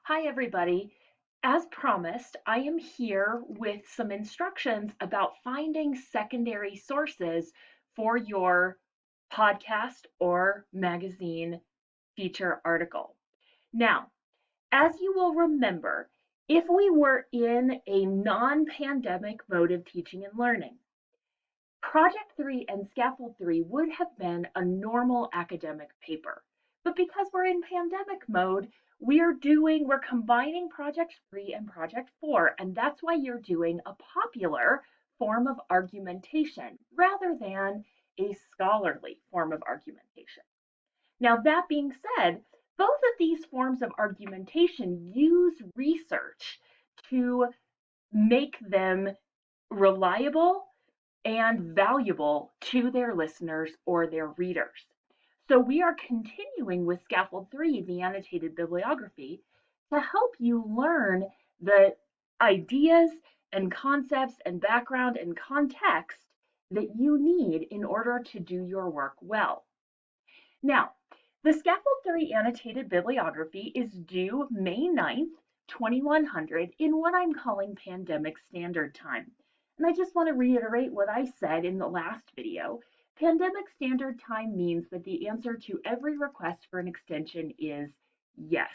Hi, everybody. As promised, I am here with some instructions about finding secondary sources for your podcast or magazine feature article. Now, as you will remember, if we were in a non-pandemic mode of teaching and learning, Project 3 and Scaffold 3 would have been a normal academic paper. But because we're in pandemic mode, we're combining Project 3 and Project 4, and that's why you're doing a popular form of argumentation rather than a scholarly form of argumentation. Now, that being said, both of these forms of argumentation use research to make them reliable and valuable to their listeners or their readers. So we are continuing with Scaffold 3, the annotated bibliography, to help you learn the ideas and concepts and background and context that you need in order to do your work well. Now, the Scaffold 3 annotated bibliography is due May 9th, 2100 in what I'm calling pandemic standard time. And I just want to reiterate what I said in the last video. Pandemic standard time means that the answer to every request for an extension is yes.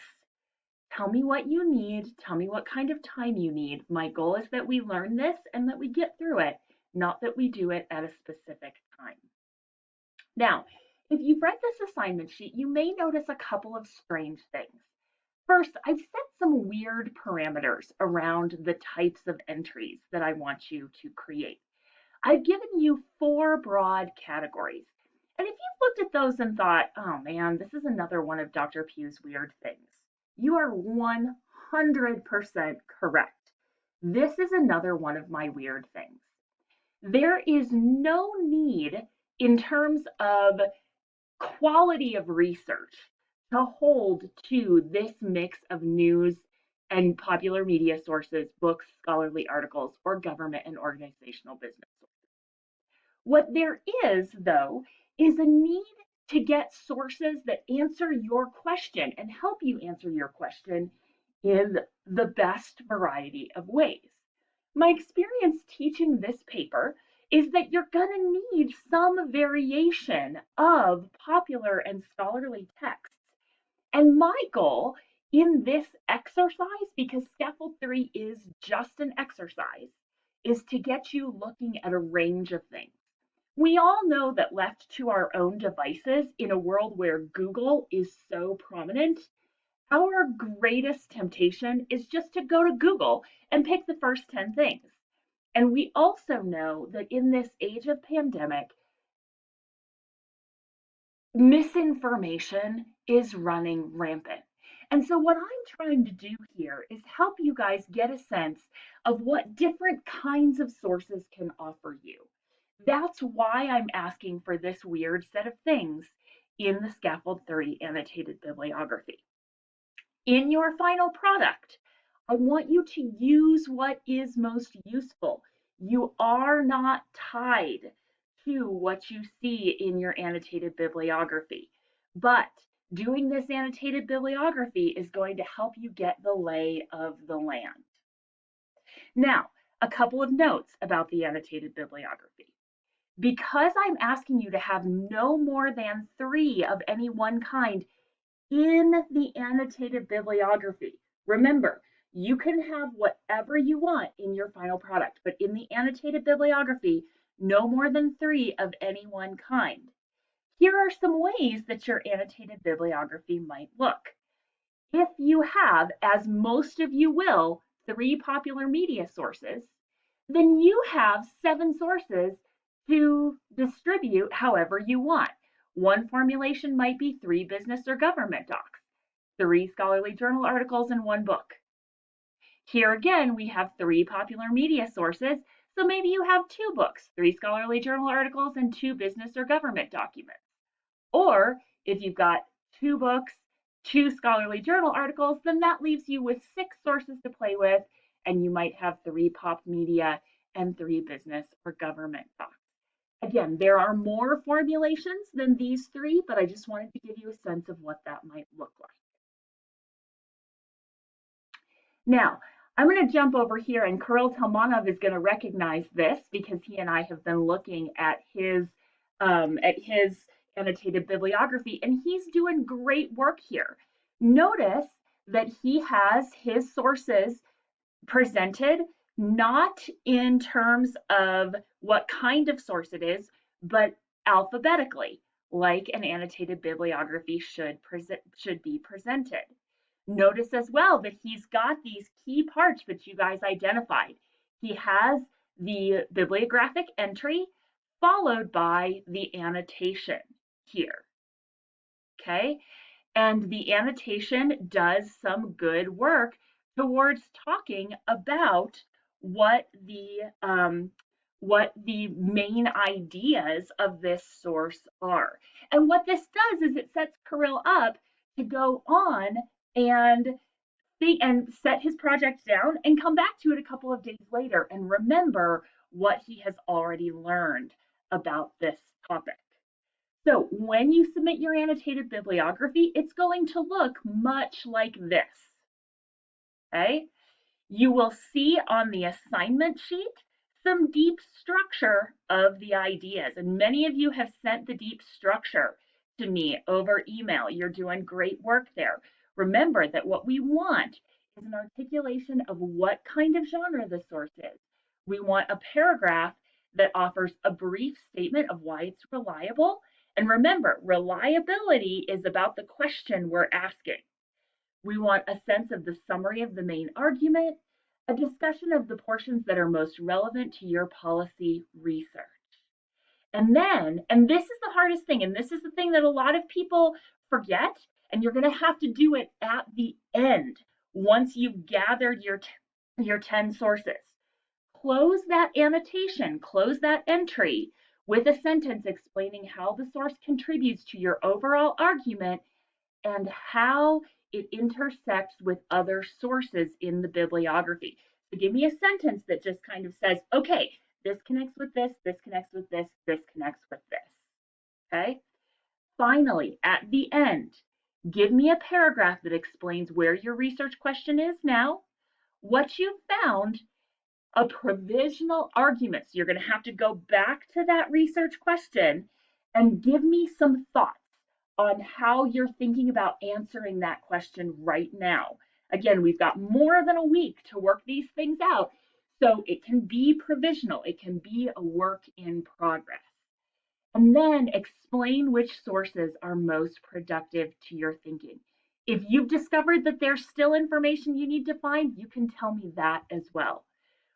Tell me what you need. Tell me what kind of time you need. My goal is that we learn this and that we get through it, not that we do it at a specific time. Now, if you've read this assignment sheet, you may notice a couple of strange things. First, I've set some weird parameters around the types of entries that I want you to create. I've given you 4 broad categories. And if you've looked at those and thought, oh man, this is another one of Dr. Pugh's weird things, you are 100% correct. This is another one of my weird things. There is no need in terms of quality of research to hold to this mix of news and popular media sources, books, scholarly articles, or government and organizational business sources. What there is, though, is a need to get sources that answer your question and help you answer your question in the best variety of ways. My experience teaching this paper is that you're going to need some variation of popular and scholarly texts. And my goal in this exercise, because Scaffold 3 is just an exercise, is to get you looking at a range of things. We all know that left to our own devices in a world where Google is so prominent, our greatest temptation is just to go to Google and pick the first 10 things. And we also know that in this age of pandemic, misinformation is running rampant. And so what I'm trying to do here is help you guys get a sense of what different kinds of sources can offer you. That's why I'm asking for this weird set of things in the Scaffold 3 annotated bibliography. In your final product, I want you to use what is most useful. You are not tied to what you see in your annotated bibliography, but doing this annotated bibliography is going to help you get the lay of the land. Now, a couple of notes about the annotated bibliography. Because I'm asking you to have no more than 3 of any one kind in the annotated bibliography. Remember, you can have whatever you want in your final product, but in the annotated bibliography, no more than 3 of any one kind. Here are some ways that your annotated bibliography might look. If you have, as most of you will, 3 popular media sources, then you have 7 sources to distribute however you want. One formulation might be 3 business or government docs, 3 scholarly journal articles, and 1 book. Here again, we have 3 popular media sources, so maybe you have 2 books, 3 scholarly journal articles, and 2 business or government documents. Or if you've got 2 books, 2 scholarly journal articles, then that leaves you with 6 sources to play with, and you might have 3 pop media and 3 business or government docs. Again, there are more formulations than these 3, but I just wanted to give you a sense of what that might look like. Now, I'm going to jump over here, and Kirill Telmanov is going to recognize this because he and I have been looking at his annotated bibliography, and he's doing great work here. Notice that he has his sources presented not in terms of what kind of source it is, but alphabetically, like an annotated bibliography should be presented. Notice as well that he's got these key parts that you guys identified. He has the bibliographic entry followed by the annotation here. Okay, and the annotation does some good work towards talking about what the main ideas of this source are. And what this does is it sets Kirill up to go on and think and set his project down and come back to it a couple of days later and remember what he has already learned about this topic. So when you submit your annotated bibliography, it's going to look much like this, okay? You will see on the assignment sheet some deep structure of the ideas, and many of you have sent the deep structure to me over email. You're doing great work there. Remember that what we want is an articulation of what kind of genre the source is. We want a paragraph that offers a brief statement of why it's reliable. And remember, reliability is about the question we're asking. We want a sense of the summary of the main argument, a discussion of the portions that are most relevant to your policy research. And this is the hardest thing, and this is the thing that a lot of people forget, and you're going to have to do it at the end once you've gathered your 10 sources. Close that annotation, close that entry with a sentence explaining how the source contributes to your overall argument and how it intersects with other sources in the bibliography. So give me a sentence that just kind of says, okay, this connects with this connects with this connects with this. Okay? Finally, at the end, give me a paragraph that explains where your research question is now, what you found, a provisional argument. So you're going to have to go back to that research question and give me some thoughts on how you're thinking about answering that question right now. Again, we've got more than a week to work these things out, so it can be provisional. It can be a work in progress. And then explain which sources are most productive to your thinking. If you've discovered that there's still information you need to find, you can tell me that as well.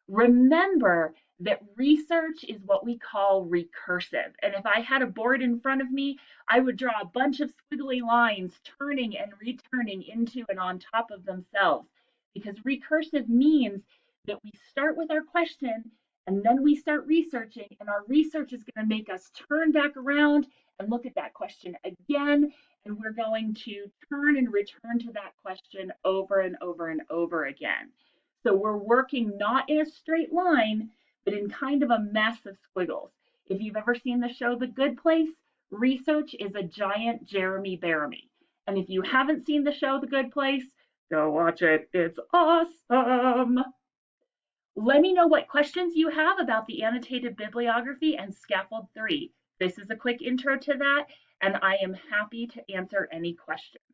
Remember that research is what we call recursive. And if I had a board in front of me, I would draw a bunch of squiggly lines turning and returning into and on top of themselves. Because recursive means that we start with our question and then we start researching, and our research is going to make us turn back around and look at that question again. And we're going to turn and return to that question over and over and over again. So we're working not in a straight line, but in kind of a mess of squiggles. If you've ever seen the show The Good Place, research is a giant Jeremy Bearimy. And if you haven't seen the show The Good Place, go watch it. It's awesome. Let me know what questions you have about the annotated bibliography and Scaffold 3. This is a quick intro to that, and I am happy to answer any questions.